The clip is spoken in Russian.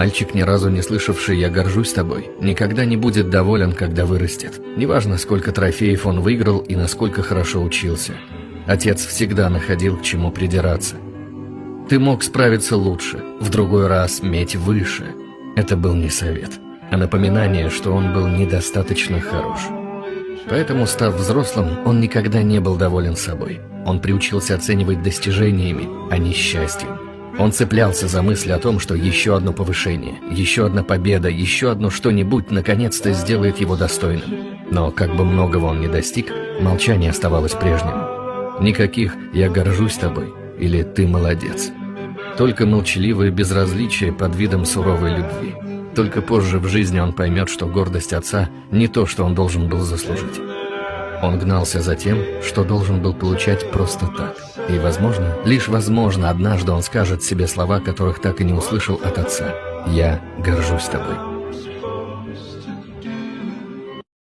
Мальчик, ни разу не слышавший «я горжусь тобой», никогда не будет доволен, когда вырастет. Неважно, сколько трофеев он выиграл и насколько хорошо учился. Отец всегда находил к чему придираться. Ты мог справиться лучше, в другой раз меть выше. Это был не совет, а напоминание, что он был недостаточно хорош. Поэтому, став взрослым, он никогда не был доволен собой. Он приучился оценивать достижениями, а не счастьем. Он цеплялся за мысль о том, что еще одно повышение, еще одна победа, еще одно что-нибудь наконец-то сделает его достойным. Но как бы многого он ни достиг, молчание оставалось прежним. Никаких «я горжусь тобой» или «ты молодец». Только молчаливое безразличие под видом суровой любви. Только позже в жизни он поймет, что гордость отца не то, что он должен был заслужить. Он гнался за тем, что должен был получать просто так. И, возможно, лишь возможно, однажды он скажет себе слова, которых так и не услышал от отца. «Я горжусь тобой».